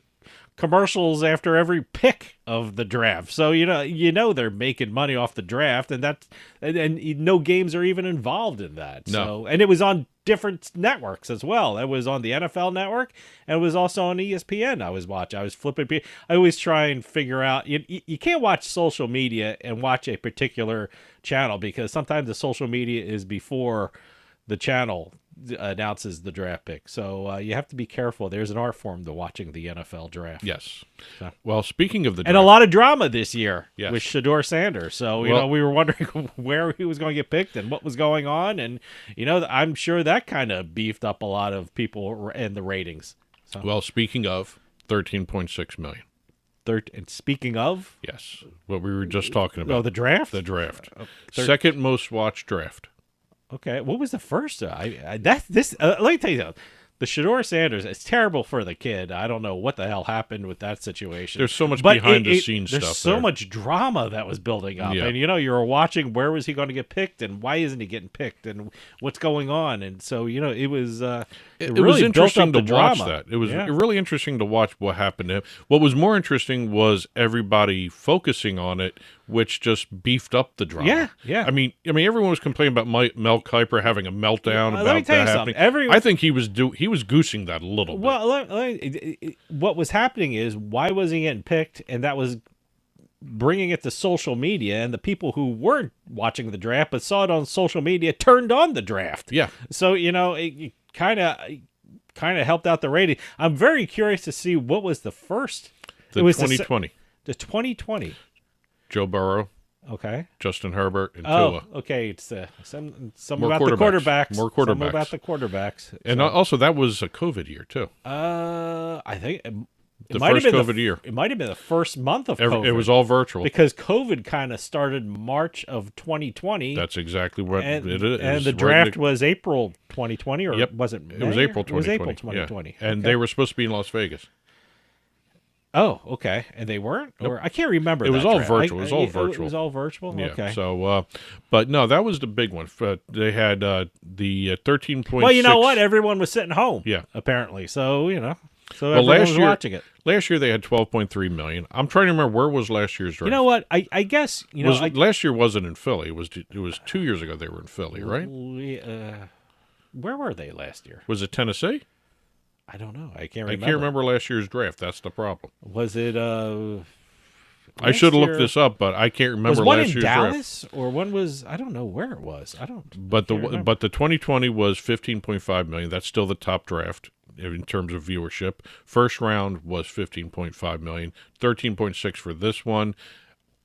commercials after every pick of the draft. So, they're making money off the draft, and no games are even involved in that. No. So, and it was on different networks as well. It was on the NFL network, and it was also on ESPN. I was flipping. I always try and figure out, you can't watch social media and watch a particular channel, because sometimes the social media is before the channel announces the draft pick. So you have to be careful. There's an art form to watching the NFL draft. Yes. So. Well, speaking of the draft. And a lot of drama this year with Yes. Shedeur Sanders. So, we were wondering where he was going to get picked and what was going on. And, I'm sure that kind of beefed up a lot of people and the ratings. So. Well, speaking of, $13.6 million. And speaking of? Yes. What we were just talking about. Oh, the draft? The draft. Second most watched draft. Okay, what was the first? Let me tell you something. The Shedeur Sanders, it's terrible for the kid. I don't know what the hell happened with that situation. There's so much behind-the-scenes stuff. There's so much drama that was building up. Yeah. And, you were watching, where was he going to get picked, and why isn't he getting picked, and what's going on? And so, it was it really was interesting built up to the watch drama. that. It was really interesting to watch what happened to him. What was more interesting was everybody focusing on it, which just beefed up the drama. Yeah. I mean, everyone was complaining about Mel Kiper having a meltdown Let me about tell you that something. happening. I think he was goosing that a little bit. Well, what was happening is, why wasn't he getting picked? And that was bringing it to social media, and the people who weren't watching the draft but saw it on social media turned on the draft. Yeah. So, it kind of helped out the rating. I'm very curious to see what was the first. The it was 2020. The 2020. Joe Burrow. Okay. Justin Herbert and Tua. Okay. It's some More about the quarterbacks. More quarterbacks. Some about the quarterbacks. And also, that was a COVID year, too. I think the first COVID year. It might have been the first month of COVID. It was all virtual. Because COVID kind of started March of 2020. That's exactly what it is. And the draft was April 2020, or was it May? It was April 2020. It was April 2020. Yeah. And they were supposed to be in Las Vegas. Oh, okay. And they weren't? Nope. Or I can't remember. It was all virtual. It was all virtual? Yeah. Okay. So, but no, that was the big one. They had the 13.6. Well, you know what? Everyone was sitting home. Yeah. Apparently. So, so everyone was watching it. Last year they had 12.3 million. I'm trying to remember, where was last year's draft? You know what? I guess last year wasn't in Philly. It was 2 years ago they were in Philly, right? Where were they last year? Was it Tennessee? I don't know. I can't remember. I can't remember last year's draft. That's the problem. Was it? I should have looked this up, but I can't remember last year's draft. Was one in Dallas, or one was? I don't know where it was. But the 2020 was 15.5 million. That's still the top draft in terms of viewership. First round was 15.5 million. 13.6 for this one.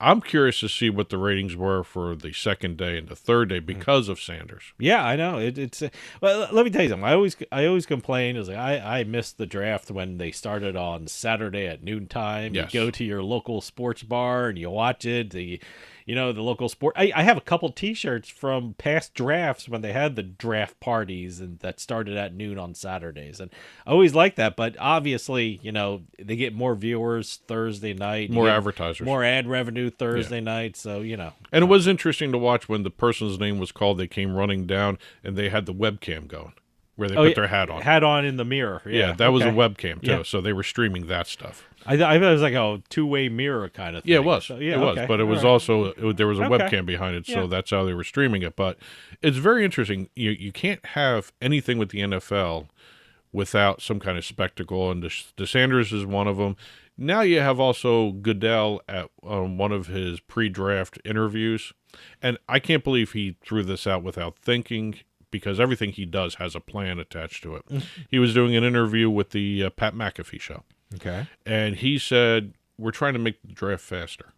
I'm curious to see what the ratings were for the second day and the third day because of Sanders. Yeah, I know. It's well, let me tell you something. I always complain is I missed the draft when they started on Saturday at noontime. Yes. You go to your local sports bar and you watch it. The local sport. I have a couple T-shirts from past drafts when they had the draft parties and that started at noon on Saturdays, and I always like that. But obviously, they get more viewers Thursday night, more advertisers, more ad revenue Thursday night. So and it was interesting to watch when the person's name was called. They came running down and they had the webcam going where they put their hat on. Hat on in the mirror. Yeah, that was a webcam too. Yeah. So they were streaming that stuff. I thought it was like a two-way mirror kind of thing. Yeah, it was. So, it was, but it was also there was a webcam behind it, so that's how they were streaming it. But it's very interesting. You can't have anything with the NFL without some kind of spectacle, and the Sanders is one of them. Now you have also Goodell at one of his pre-draft interviews, and I can't believe he threw this out without thinking, because everything he does has a plan attached to it. He was doing an interview with the Pat McAfee show. Okay. And he said, we're trying to make the draft faster.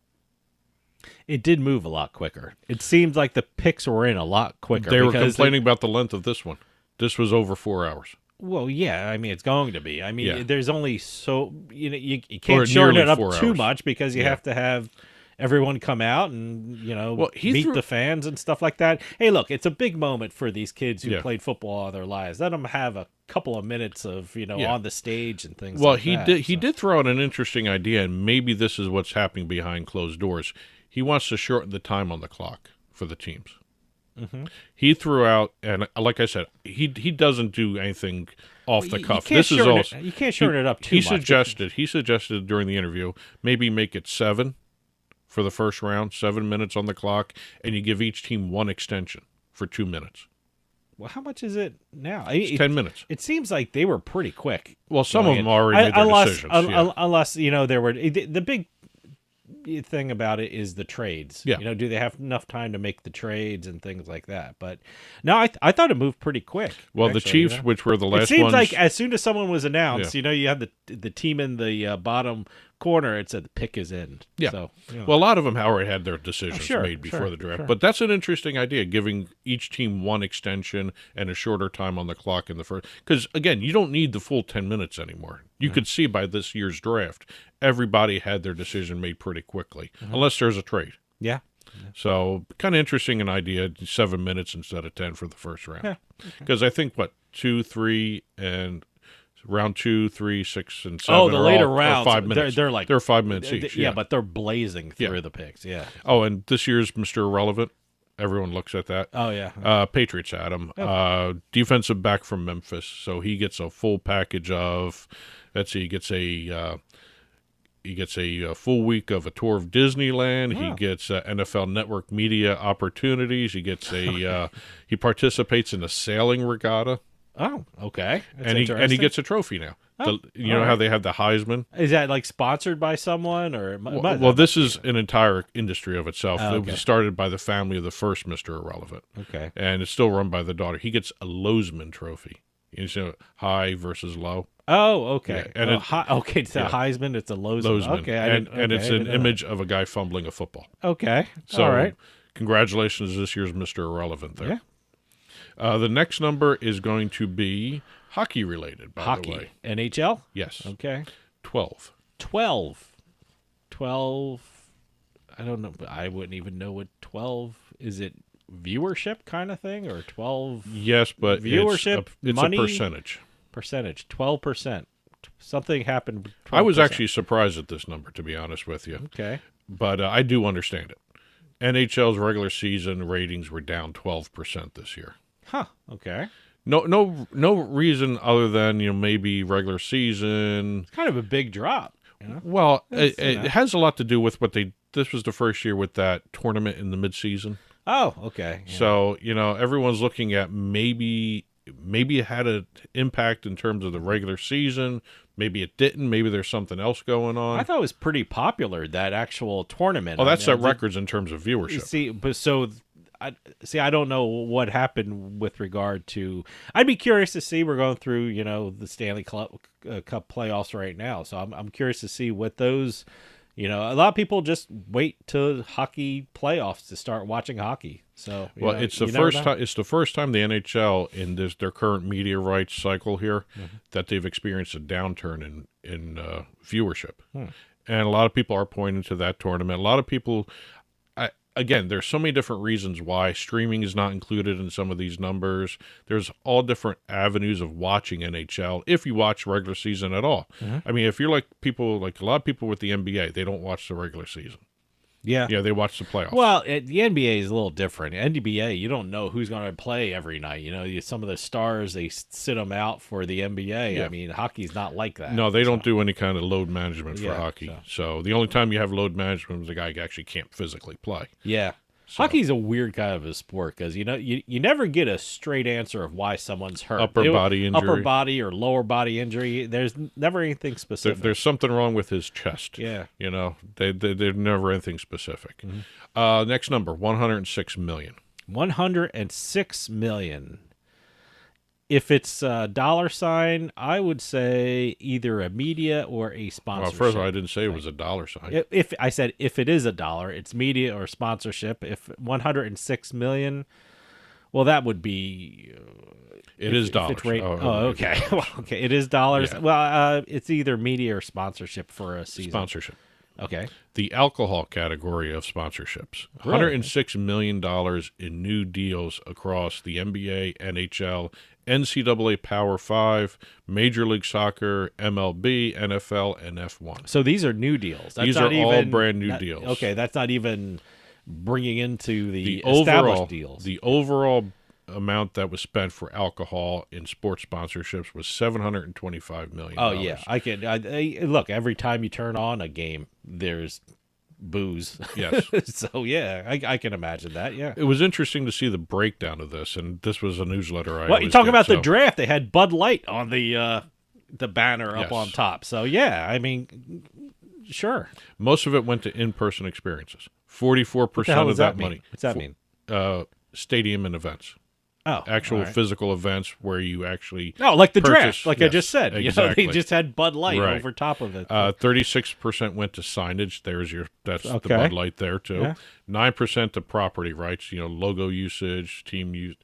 It did move a lot quicker. It seemed like the picks were in a lot quicker. They were complaining about the length of this one. This was over 4 hours. Well, yeah, I mean, it's going to be. I mean, Yeah. there's only so, you can't shorten it up too much because you have to have everyone come out and, meet the fans and stuff like that. Hey, look, it's a big moment for these kids who played football all their lives. Let them have a couple of minutes of, on the stage and things like that. Well, he did throw out an interesting idea, and maybe this is what's happening behind closed doors. He wants to shorten the time on the clock for the teams. Mm-hmm. He threw out, and like I said, he doesn't do anything off the cuff. This is also you can't shorten it up too much. He suggested during the interview maybe make it 7 for the first round, 7 minutes on the clock, and you give each team 1 extension for 2 minutes. Well, how much is it now? It's 10 minutes. It seems like they were pretty quick. Well, some of them already made their decisions. Unless there were the big thing about it is the trades. Yeah. Do they have enough time to make the trades and things like that? But no, I thought it moved pretty quick. Well, actually, the Chiefs, which were the last ones. It seems like as soon as someone was announced, you had the team in the bottom corner, it said the pick is in. Yeah. So, well, a lot of them already had their decisions made before the draft. Sure. But that's an interesting idea, giving each team 1 extension and a shorter time on the clock in the first. Because, again, you don't need the full 10 minutes anymore. You could see by this year's draft, everybody had their decision made pretty quickly, unless there's a trade. Yeah. So, kind of interesting an idea, 7 minutes instead of 10 for the first round. Yeah. Because I think, 2, 3, and round 2, 3, 6, and 7. Oh, the later rounds, 5 minutes. They're 5 minutes each. Yeah, but they're blazing through the picks. Yeah. Oh, and this year's Mr. Irrelevant. Everyone looks at that. Oh yeah. Patriots had him. Defensive back from Memphis, so he gets a full package of. Let's see, he gets a full week of a tour of Disneyland. He gets NFL Network media opportunities. He gets he participates in a sailing regatta. Oh, okay. And he gets a trophy now. You know how they have the Heisman? Is that like sponsored by someone or? Well, this is an entire industry of itself. Oh, It was started by the family of the first Mr. Irrelevant. Okay. And it's still run by the daughter. He gets a Lozman trophy. High versus low. Oh, okay. Yeah, and it's a Heisman. It's a Lozman. Okay, and it's an image of a guy fumbling a football. Okay, so all right. Congratulations, this year's Mr. Irrelevant there. Yeah. The next number is going to be hockey related. By the way, NHL. Yes. Okay. 12. 12. I don't know. I wouldn't even know what 12 is. It viewership kind of thing or 12? Yes, but viewership. It's money, a percentage. 12%. Something happened. 12%. I was actually surprised at this number, to be honest with you. Okay. But I do understand it. NHL's regular season ratings were down 12% this year. Huh. Okay. No reason other than maybe regular season. It's kind of a big drop. Well, it has a lot to do with what they. This was the first year with that tournament in the midseason. Oh, okay. Yeah. So everyone's looking at maybe it had an impact in terms of the regular season. Maybe it didn't. Maybe there's something else going on. I thought it was pretty popular, that actual tournament. Oh, that set records in terms of viewership. See, but I don't know what happened with regard to. I'd be curious to see. We're going through, the Stanley Cup playoffs right now, so I'm curious to see what those. A lot of people just wait till hockey playoffs to start watching hockey. So it's the first time. It's the first time the NHL in their current media rights cycle here that they've experienced a downturn in viewership, and a lot of people are pointing to that tournament. A lot of people. Again, there's so many different reasons why streaming is not included in some of these numbers. There's all different avenues of watching NHL if you watch regular season at all. I mean, if you're like a lot of people with the NBA, they don't watch the regular season. Yeah. Yeah, they watch the playoffs. Well, the NBA is a little different. NBA, you don't know who's going to play every night. Some of the stars, they sit them out for the NBA. Yeah. I mean, hockey's not like that. No, they don't do any kind of load management for hockey. So the only time you have load management is a guy who actually can't physically play. Yeah. So. Hockey's a weird kind of a sport because, you never get a straight answer of why someone's hurt. Upper body injury. Upper body or lower body injury. There's never anything specific. There's something wrong with his chest. Yeah. There's never anything specific. Next number, $106 million. $106 million. If it's a dollar sign, I would say either a media or a sponsorship. Well, first of all, I didn't say it was a dollar sign. If I said if it is a dollar, it's media or sponsorship. If 106 million, well, that would be. It is dollars. Okay. Well, okay, it is dollars. Yeah. Well, it's either media or sponsorship for a season. Sponsorship. Okay. The alcohol category of sponsorships. Really? $106 million in new deals across the NBA, NHL, NCAA Power 5, Major League Soccer, MLB, NFL, and F1. So these are new deals. These are all brand new deals. Okay, that's not even bringing into the established deals. The overall amount that was spent for alcohol in sports sponsorships was $725 million. Oh yeah, look. Every time you turn on a game, there's booze. Yes. So yeah, I can imagine that. Yeah. It was interesting to see the breakdown of this, and this was a newsletter. Well, you talk about the draft. They had Bud Light on the banner up Yes. on top. So yeah, I mean, sure. Most of it went to in-person experiences. 44% of that money. What's that mean? Stadium and events. Oh, actual all right. physical events where you actually like the purchase, draft, like yes, I just said. exactly. They just had Bud Light Right. over top of it. 36% went to signage. That's the Bud Light there too. Yeah. 9% to property rights. logo usage, team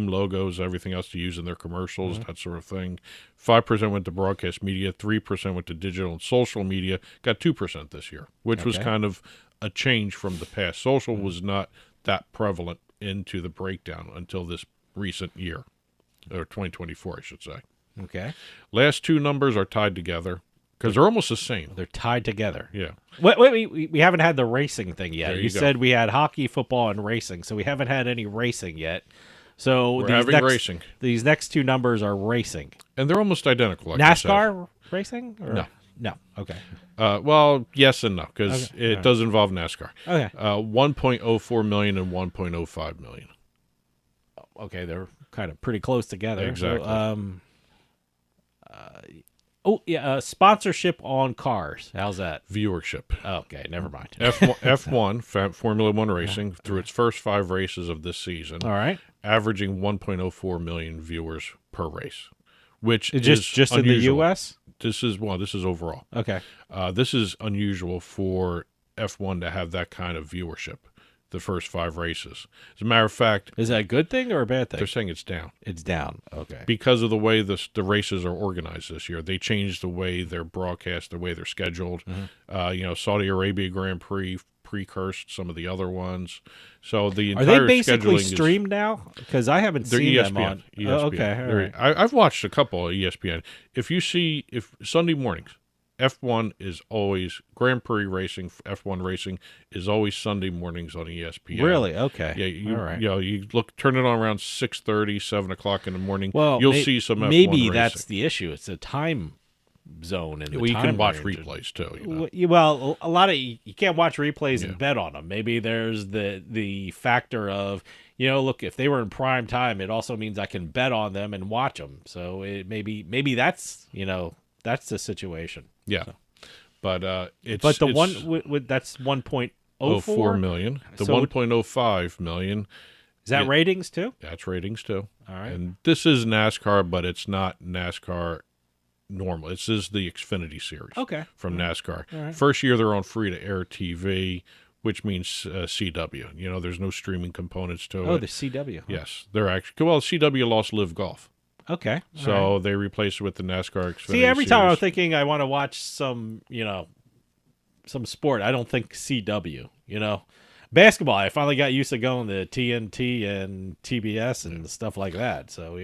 logos, everything else to use in their commercials, that sort of thing. 5% went to broadcast media. 3% went to digital and social media. Got 2% this year, which was kind of a change from the past. Social was not that prevalent into the breakdown until this recent year, or 2024, I should say. Okay. Last two numbers are tied together because they're almost the same. They're tied together. Yeah. Wait, we haven't had the racing thing yet. There You you go. said we had hockey, football, and racing, so we haven't had any racing yet. So We're having racing. These next two numbers are racing. And they're almost identical. Like I said. NASCAR racing? Or? No. Okay. Well, yes and no, because Okay. it does involve NASCAR. Okay. 1.04 million and 1.05 million. Okay, they're kind of pretty close together. Exactly. So, sponsorship on cars. How's that? Viewership. Okay, never mind. F1, Formula One racing, through its first 5 races of this season, All right. averaging 1.04 million viewers per race, which Just is in the unusual. U.S.? This is overall. Okay. This is unusual for F1 to have that kind of viewership, the first 5 races. As a matter of fact, Is that a good thing or a bad thing? they're saying it's down. It's down. Okay. Because of the way the races are organized this year. They changed the way they're broadcast, the way they're scheduled. Saudi Arabia Grand Prix precursed some of the other ones. So the Are entire they basically scheduling streamed now? Because I haven't they're seen ESPN. them on. ESPN. Oh, okay. All right. I've watched a couple of ESPN. If Sunday mornings, F1 is always Grand Prix racing. F1 racing is always Sunday mornings on ESPN. Really? Okay. Yeah. All right. You turn it on around 6:30, 7 o'clock in the morning. Well, you'll see some F1 maybe racing. that's the issue. It's a time zone and Well, you can watch replays too. Well, a lot of you can't watch replays and bet on them. Maybe there's the factor of look, if they were in prime time, it also means I can bet on them and watch them. So maybe that's that's the situation. Yeah, so. But that's 1.04 million. The So 1.05 million. Is that ratings too? That's ratings too. All right. And this is NASCAR, but it's not NASCAR normal. This is the Xfinity Series. Okay. From NASCAR. All right. First year they're on free-to-air TV, which means CW. There's no streaming components to it. Oh, the CW. Huh? Yes, they're actually CW lost Live Golf. Okay. So they replaced it with the NASCAR Xfinity See, every time I'm Series. thinking I want to watch some sport, I don't think CW, Basketball, I finally got used to going to TNT and TBS and stuff like that. So,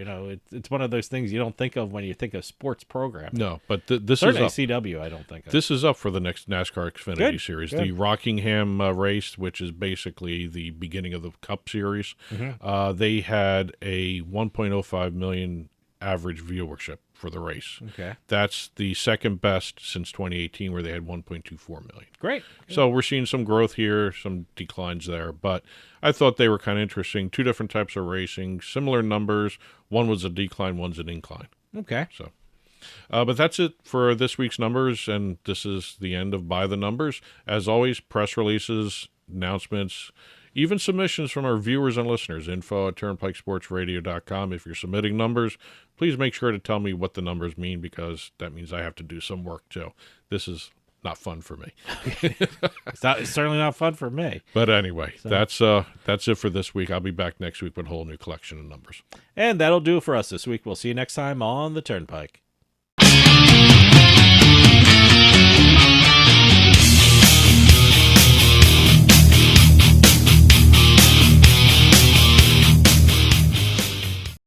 it's one of those things you don't think of when you think of sports programming. No, but this Certainly is up. CW, I don't think of. This is up for the next NASCAR Xfinity Good, Series. good. The Rockingham race, which is basically the beginning of the Cup Series, they had a 1.05 million average viewership for the race. Okay. That's the second best since 2018, where they had 1.24 million. Great. So we're seeing some growth here, some declines there, but I thought they were kind of interesting. 2 different types of racing, similar numbers. One was a decline, one's an incline. Okay. So, but that's it for this week's numbers, and this is the end of By the Numbers. As always, press releases, announcements, even submissions from our viewers and listeners, info@turnpikesportsradio.com. If you're submitting numbers, please make sure to tell me what the numbers mean, because that means I have to do some work too. This is not fun for me. It's certainly not fun for me. But anyway, that's it for this week. I'll be back next week with a whole new collection of numbers. And that'll do it for us this week. We'll see you next time on the Turnpike.